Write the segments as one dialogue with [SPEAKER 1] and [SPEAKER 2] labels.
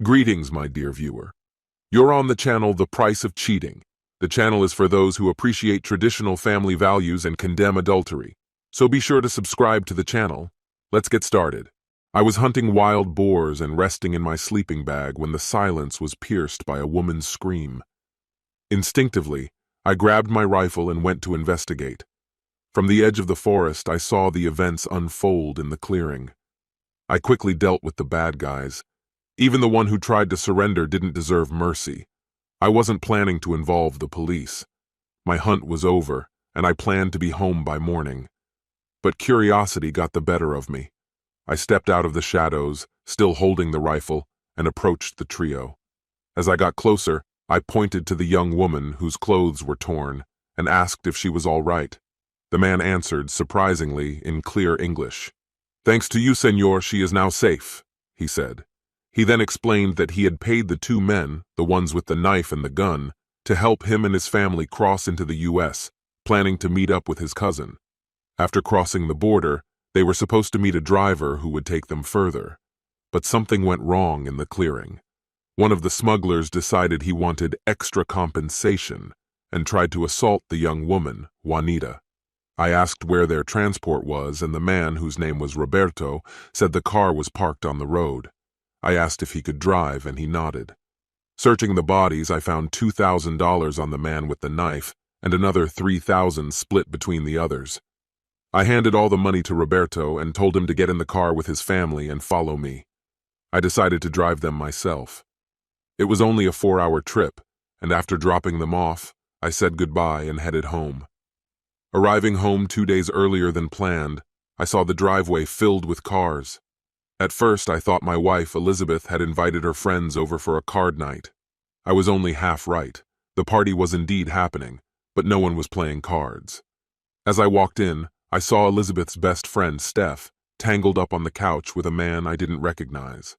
[SPEAKER 1] Greetings, my dear viewer. You're on the channel The Price of Cheating. The channel is for those who appreciate traditional family values and condemn adultery. So be sure to subscribe to the channel. Let's get started. I was hunting wild boars and resting in my sleeping bag when the silence was pierced by a woman's scream. Instinctively, I grabbed my rifle and went to investigate. From the edge of the forest, I saw the events unfold in the clearing. I quickly dealt with the bad guys. Even the one who tried to surrender didn't deserve mercy. I wasn't planning to involve the police. My hunt was over, and I planned to be home by morning. But curiosity got the better of me. I stepped out of the shadows, still holding the rifle, and approached the trio. As I got closer, I pointed to the young woman whose clothes were torn and asked if she was all right. The man answered, surprisingly, in clear English. "Thanks to you, senor, she is now safe," he said. He then explained that he had paid the two men, the ones with the knife and the gun, to help him and his family cross into the U.S., planning to meet up with his cousin. After crossing the border, they were supposed to meet a driver who would take them further. But something went wrong in the clearing. One of the smugglers decided he wanted extra compensation and tried to assault the young woman, Juanita. I asked where their transport was, and the man, whose name was Roberto, said the car was parked on the road. I asked if he could drive, and he nodded. Searching the bodies, I found $2,000 on the man with the knife, and another $3,000 split between the others. I handed all the money to Roberto and told him to get in the car with his family and follow me. I decided to drive them myself. It was only a 4-hour trip, and after dropping them off, I said goodbye and headed home. Arriving home 2 days earlier than planned, I saw the driveway filled with cars. At first, I thought my wife, Elizabeth, had invited her friends over for a card night. I was only half right. The party was indeed happening, but no one was playing cards. As I walked in, I saw Elizabeth's best friend, Steph, tangled up on the couch with a man I didn't recognize.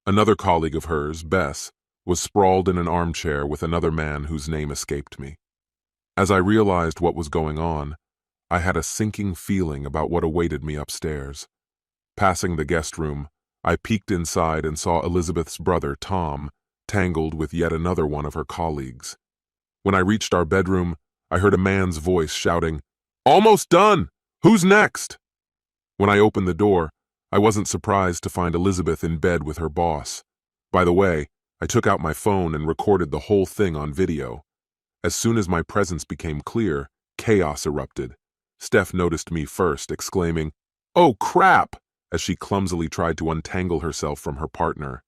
[SPEAKER 1] Another colleague of hers, Bess, was sprawled in an armchair with another man whose name escaped me. As I realized what was going on, I had a sinking feeling about what awaited me upstairs. Passing the guest room, I peeked inside and saw Elizabeth's brother, Tom, tangled with yet another one of her colleagues. When I reached our bedroom, I heard a man's voice shouting, "Almost done! Who's next?" When I opened the door, I wasn't surprised to find Elizabeth in bed with her boss. By the way, I took out my phone and recorded the whole thing on video. As soon as my presence became clear, chaos erupted. Steph noticed me first, exclaiming, "Oh, crap!" as she clumsily tried to untangle herself from her partner.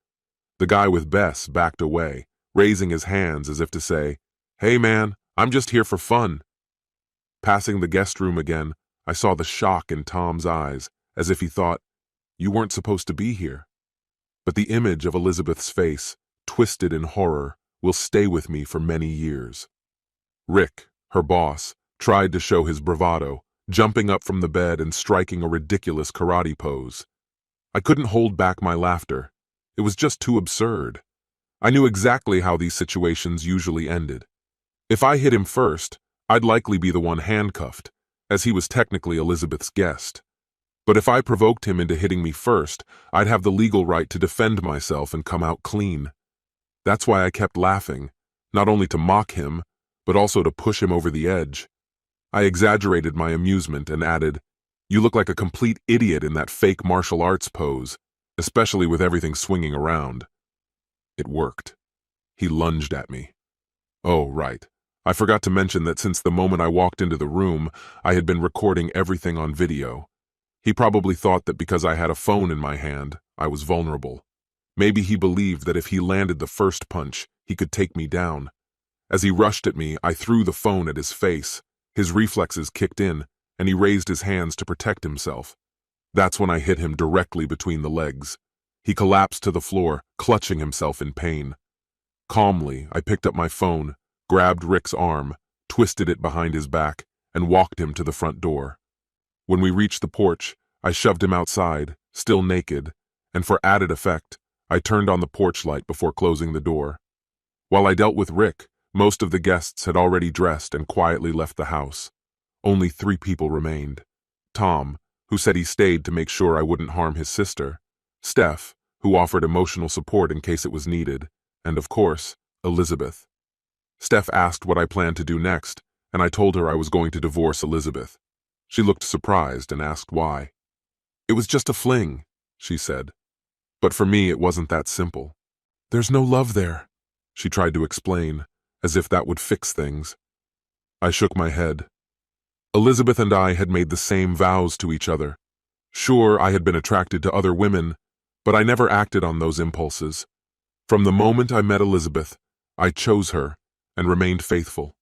[SPEAKER 1] The guy with Bess backed away, raising his hands as if to say, "Hey man, I'm just here for fun." Passing the guest room again, I saw the shock in Tom's eyes, as if he thought, "You weren't supposed to be here." But the image of Elizabeth's face, twisted in horror, will stay with me for many years. Rick, her boss, tried to show his bravado, jumping up from the bed and striking a ridiculous karate pose. I couldn't hold back my laughter. It was just too absurd. I knew exactly how these situations usually ended. If I hit him first, I'd likely be the one handcuffed, as he was technically Elizabeth's guest. But if I provoked him into hitting me first, I'd have the legal right to defend myself and come out clean. That's why I kept laughing, not only to mock him, but also to push him over the edge. I exaggerated my amusement and added, "You look like a complete idiot in that fake martial arts pose, especially with everything swinging around." It worked. He lunged at me. Oh, right. I forgot to mention that since the moment I walked into the room, I had been recording everything on video. He probably thought that because I had a phone in my hand, I was vulnerable. Maybe he believed that if he landed the first punch, he could take me down. As he rushed at me, I threw the phone at his face. His reflexes kicked in, and he raised his hands to protect himself. That's when I hit him directly between the legs. He collapsed to the floor, clutching himself in pain. Calmly, I picked up my phone, grabbed Rick's arm, twisted it behind his back, and walked him to the front door. When we reached the porch, I shoved him outside, still naked, and for added effect, I turned on the porch light before closing the door. While I dealt with Rick, most of the guests had already dressed and quietly left the house. Only 3 people remained. Tom, who said he stayed to make sure I wouldn't harm his sister, Steph, who offered emotional support in case it was needed, and of course, Elizabeth. Steph asked what I planned to do next, and I told her I was going to divorce Elizabeth. She looked surprised and asked why. "It was just a fling," she said. "But for me, it wasn't that simple. There's no love there," she tried to explain, as if that would fix things. I shook my head. Elizabeth and I had made the same vows to each other. Sure, I had been attracted to other women, but I never acted on those impulses. From the moment I met Elizabeth, I chose her and remained faithful.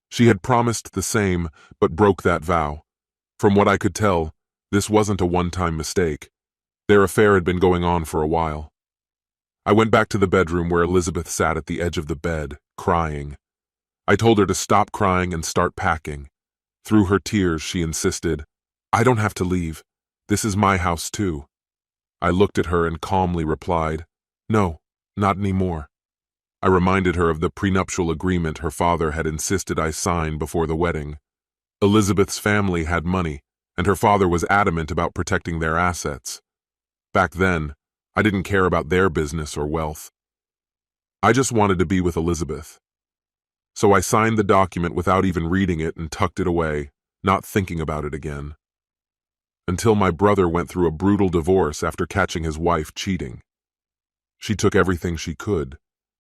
[SPEAKER 1] She had promised the same, but broke that vow. From what I could tell, this wasn't a one-time mistake. Their affair had been going on for a while. I went back to the bedroom where Elizabeth sat at the edge of the bed, crying. I told her to stop crying and start packing. Through her tears, she insisted, "I don't have to leave. This is my house too." I looked at her and calmly replied, "No, not anymore." I reminded her of the prenuptial agreement her father had insisted I sign before the wedding. Elizabeth's family had money, and her father was adamant about protecting their assets. Back then, I didn't care about their business or wealth. I just wanted to be with Elizabeth. So I signed the document without even reading it and tucked it away, not thinking about it again. Until my brother went through a brutal divorce after catching his wife cheating. She took everything she could,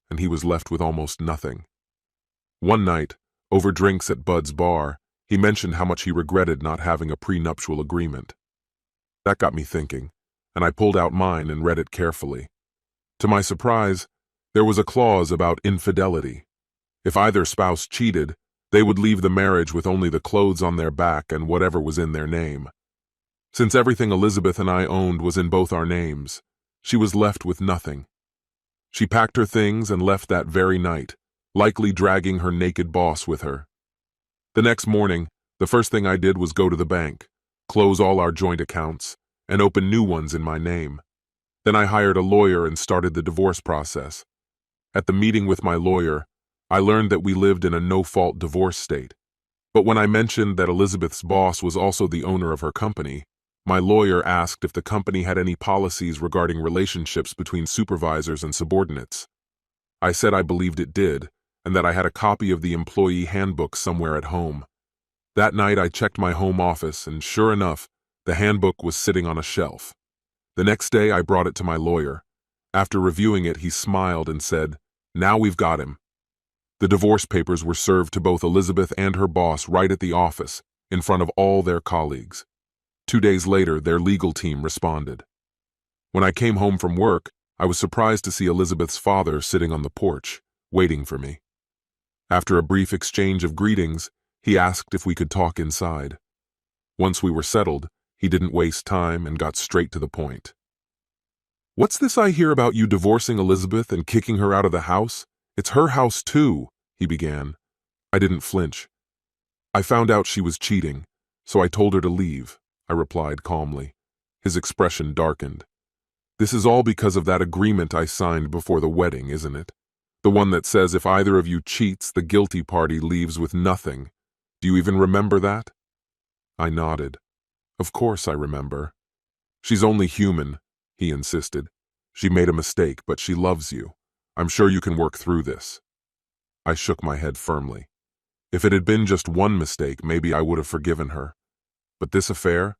[SPEAKER 1] and he was left with almost nothing. One night, over drinks at Bud's bar, he mentioned how much he regretted not having a prenuptial agreement. That got me thinking, and I pulled out mine and read it carefully. To my surprise, there was a clause about infidelity. If either spouse cheated, they would leave the marriage with only the clothes on their back and whatever was in their name. Since everything Elizabeth and I owned was in both our names, she was left with nothing. She packed her things and left that very night, likely dragging her naked boss with her. The next morning, the first thing I did was go to the bank, close all our joint accounts, and open new ones in my name. Then I hired a lawyer and started the divorce process. At the meeting with my lawyer, I learned that we lived in a no-fault divorce state. But when I mentioned that Elizabeth's boss was also the owner of her company, my lawyer asked if the company had any policies regarding relationships between supervisors and subordinates. I said I believed it did, and that I had a copy of the employee handbook somewhere at home. That night I checked my home office, and sure enough, the handbook was sitting on a shelf. The next day I brought it to my lawyer. After reviewing it, he smiled and said, "Now we've got him." The divorce papers were served to both Elizabeth and her boss right at the office, in front of all their colleagues. 2 days later, their legal team responded. When I came home from work, I was surprised to see Elizabeth's father sitting on the porch, waiting for me. After a brief exchange of greetings, he asked if we could talk inside. Once we were settled, he didn't waste time and got straight to the point. "What's this I hear about you divorcing Elizabeth and kicking her out of the house? It's her house too," he began. I didn't flinch. "I found out she was cheating, so I told her to leave," I replied calmly. His expression darkened. "This is all because of that agreement I signed before the wedding, isn't it? The one that says if either of you cheats, the guilty party leaves with nothing. Do you even remember that?" I nodded. "Of course I remember." "She's only human," he insisted. "She made a mistake, but she loves you. I'm sure you can work through this." I shook my head firmly. If it had been just one mistake, maybe I would have forgiven her. But this affair?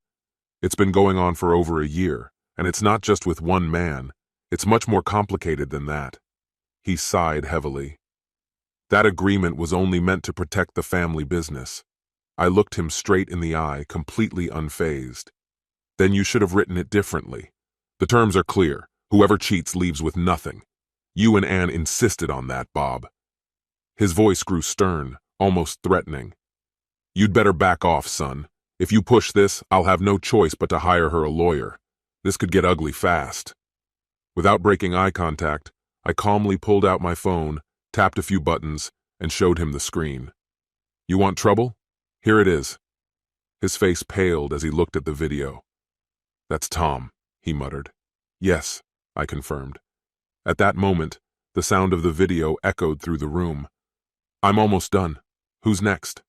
[SPEAKER 1] It's been going on for over a year, and it's not just with one man. It's much more complicated than that. He sighed heavily. That agreement was only meant to protect the family business. I looked him straight in the eye, completely unfazed. "Then you should have written it differently. The terms are clear. Whoever cheats leaves with nothing. You and Anne insisted on that, Bob." His voice grew stern, almost threatening. "You'd better back off, son. If you push this, I'll have no choice but to hire her a lawyer. This could get ugly fast." Without breaking eye contact, I calmly pulled out my phone, tapped a few buttons, and showed him the screen. "You want trouble? Here it is." His face paled as he looked at the video. "That's Tom," he muttered. "Yes," I confirmed. At that moment, the sound of the video echoed through the room. "I'm almost done. Who's next?"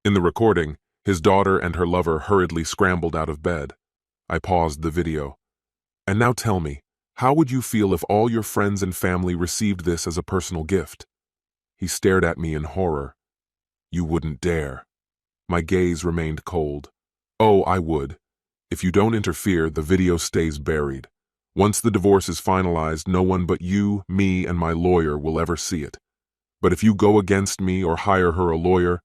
[SPEAKER 1] In the recording, his daughter and her lover hurriedly scrambled out of bed. I paused the video. "And now tell me, How would you feel if all your friends and family received this as a personal gift? He stared at me in horror. You wouldn't dare. My gaze remained cold. Oh, I would. If you don't interfere, the video stays buried. Once the divorce is finalized, no one but you, me, and my lawyer will ever see it. But if you go against me or hire her a lawyer,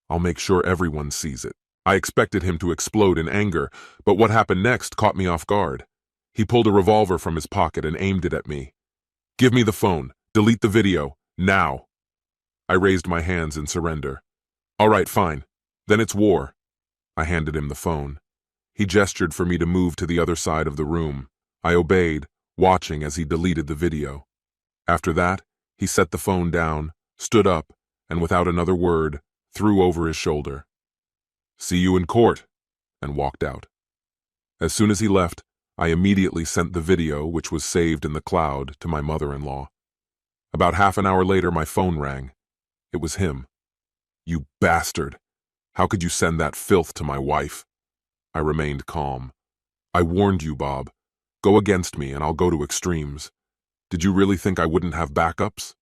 [SPEAKER 1] I'll make sure everyone sees it. I expected him to explode in anger, but what happened next caught me off guard. He pulled a revolver from his pocket and aimed it at me. Give me the phone. Delete the video. Now. I raised my hands in surrender. All right, fine. Then it's war. I handed him the phone. He gestured for me to move to the other side of the room. I obeyed, watching as he deleted the video. After that, he set the phone down, stood up, and without another word, threw over his shoulder. See you in court, and walked out. As soon as he left, I immediately sent the video, which was saved in the cloud, to my mother-in-law. About half an hour later, my phone rang. It was him. You bastard! How could you send that filth to my wife? I remained calm. I warned you, Bob. Go against me and I'll go to extremes. Did you really think I wouldn't have backups?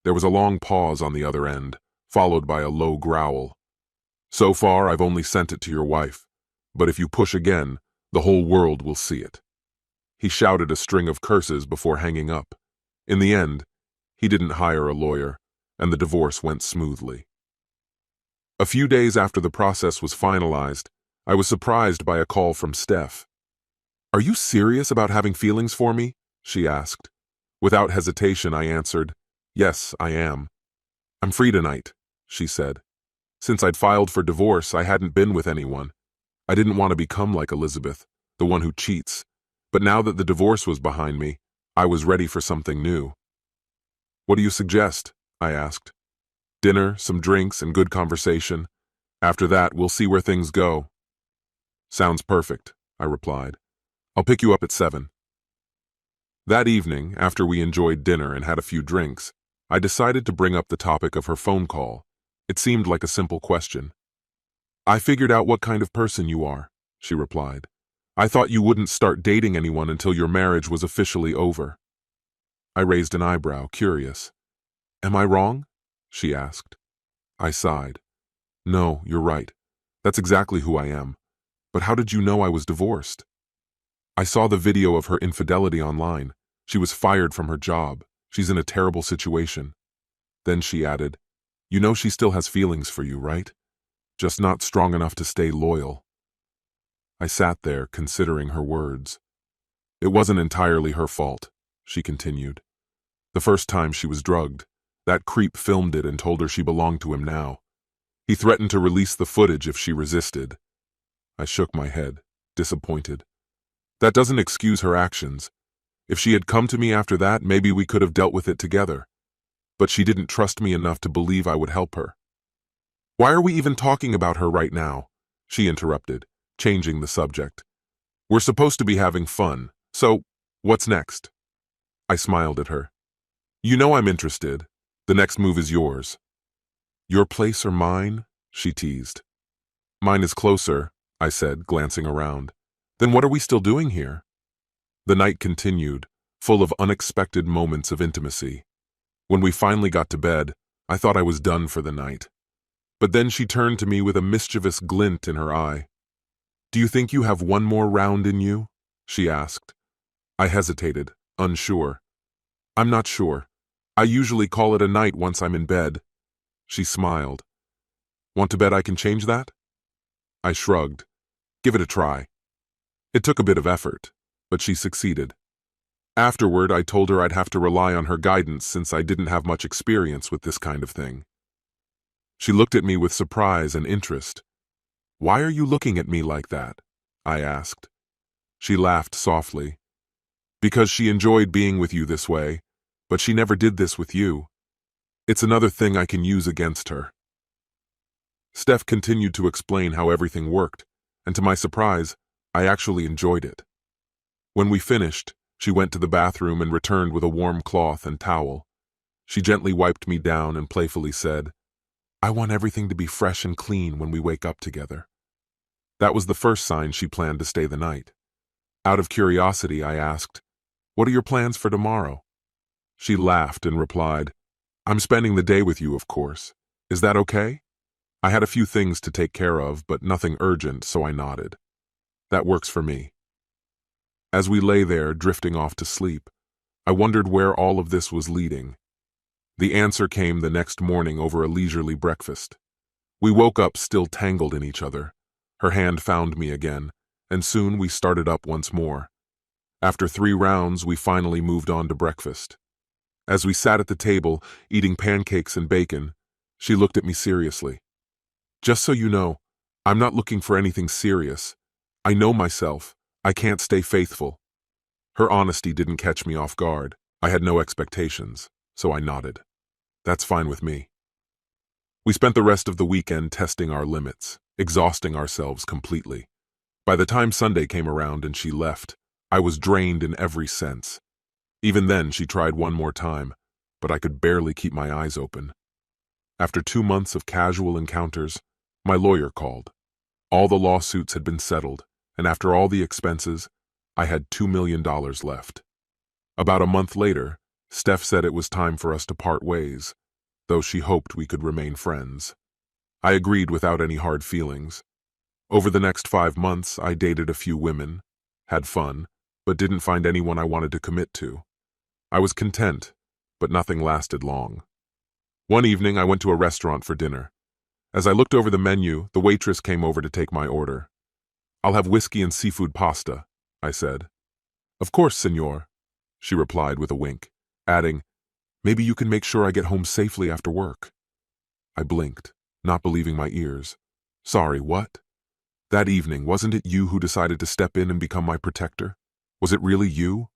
[SPEAKER 1] There was a long pause on the other end, followed by a low growl. So far, I've only sent it to your wife, but if you push again, the whole world will see it. He shouted a string of curses before hanging up. In the end, he didn't hire a lawyer, and the divorce went smoothly. A few days after the process was finalized, I was surprised by a call from Steph. Are you serious about having feelings for me? She asked. Without hesitation, I answered, Yes, I am. I'm free tonight, she said. Since I'd filed for divorce, I hadn't been with anyone. I didn't want to become like Elizabeth, the one who cheats. But now that the divorce was behind me, I was ready for something new. What do you suggest? I asked. Dinner, some drinks, and good conversation. After that, we'll see where things go. Sounds perfect, I replied. I'll pick you up at 7. That evening, after we enjoyed dinner and had a few drinks, I decided to bring up the topic of her phone call. It seemed like a simple question. I figured out what kind of person you are, she replied. I thought you wouldn't start dating anyone until your marriage was officially over. I raised an eyebrow, curious. Am I wrong? She asked. I sighed. No, you're right. That's exactly who I am. But how did you know I was divorced? I saw the video of her infidelity online. She was fired from her job. She's in a terrible situation. Then she added, You know she still has feelings for you, right? Just not strong enough to stay loyal. I sat there, considering her words. It wasn't entirely her fault, she continued. The first time she was drugged, that creep filmed it and told her she belonged to him now. He threatened to release the footage if she resisted. I shook my head, disappointed. That doesn't excuse her actions. If she had come to me after that, maybe we could have dealt with it together. But she didn't trust me enough to believe I would help her. Why are we even talking about her right now? She interrupted, changing the subject. We're supposed to be having fun, so what's next? I smiled at her. You know I'm interested. The next move is yours. Your place or mine? She teased. Mine is closer, I said, glancing around. Then what are we still doing here? The night continued, full of unexpected moments of intimacy. When we finally got to bed, I thought I was done for the night. But then she turned to me with a mischievous glint in her eye. Do you think you have one more round in you? She asked. I hesitated, unsure. I'm not sure. I usually call it a night once I'm in bed. She smiled. Want to bet I can change that? I shrugged. Give it a try. It took a bit of effort, but she succeeded. Afterward, I told her I'd have to rely on her guidance since I didn't have much experience with this kind of thing. She looked at me with surprise and interest. Why are you looking at me like that? I asked. She laughed softly. Because she enjoyed being with you this way, but she never did this with you. It's another thing I can use against her. Steph continued to explain how everything worked, and to my surprise, I actually enjoyed it. When we finished, she went to the bathroom and returned with a warm cloth and towel. She gently wiped me down and playfully said, I want everything to be fresh and clean when we wake up together. That was the first sign she planned to stay the night. Out of curiosity, I asked, What are your plans for tomorrow? She laughed and replied, I'm spending the day with you, of course. Is that okay? I had a few things to take care of, but nothing urgent, so I nodded. That works for me. As we lay there, drifting off to sleep, I wondered where all of this was leading. The answer came the next morning over a leisurely breakfast. We woke up still tangled in each other. Her hand found me again, and soon we started up once more. After 3 rounds, we finally moved on to breakfast. As we sat at the table, eating pancakes and bacon, she looked at me seriously. Just so you know, I'm not looking for anything serious. I know myself. I can't stay faithful. Her honesty didn't catch me off guard. I had no expectations, so I nodded. That's fine with me. We spent the rest of the weekend testing our limits, exhausting ourselves completely. By the time Sunday came around and she left, I was drained in every sense. Even then, she tried one more time, but I could barely keep my eyes open. After 2 months of casual encounters, my lawyer called. All the lawsuits had been settled, and after all the expenses, I had $2 million left. About a month later, Steph said it was time for us to part ways, though she hoped we could remain friends. I agreed without any hard feelings. Over the next 5 months, I dated a few women, had fun, but didn't find anyone I wanted to commit to. I was content, but nothing lasted long. One evening, I went to a restaurant for dinner. As I looked over the menu, the waitress came over to take my order. I'll have whiskey and seafood pasta, I said. Of course, senor, she replied with a wink, adding, maybe you can make sure I get home safely after work. I blinked, not believing my ears. Sorry, what? That evening, wasn't it you who decided to step in and become my protector? Was it really you?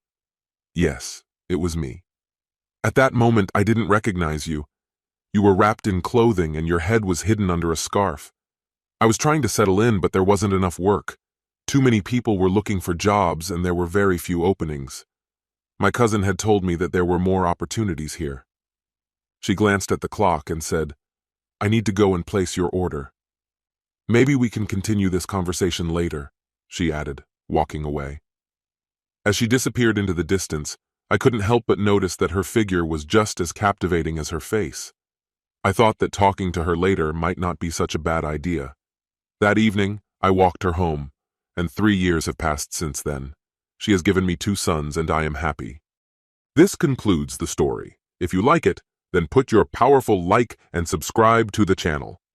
[SPEAKER 1] Yes, it was me. At that moment, I didn't recognize you. You were wrapped in clothing and your head was hidden under a scarf. I was trying to settle in, but there wasn't enough work. Too many people were looking for jobs and there were very few openings. My cousin had told me that there were more opportunities here. She glanced at the clock and said, I need to go and place your order. Maybe we can continue this conversation later, she added, walking away. As she disappeared into the distance, I couldn't help but notice that her figure was just as captivating as her face. I thought that talking to her later might not be such a bad idea. That evening, I walked her home, and 3 years have passed since then. She has given me 2 sons, and I am happy. This concludes the story. If you like it, then put your powerful like and subscribe to the channel.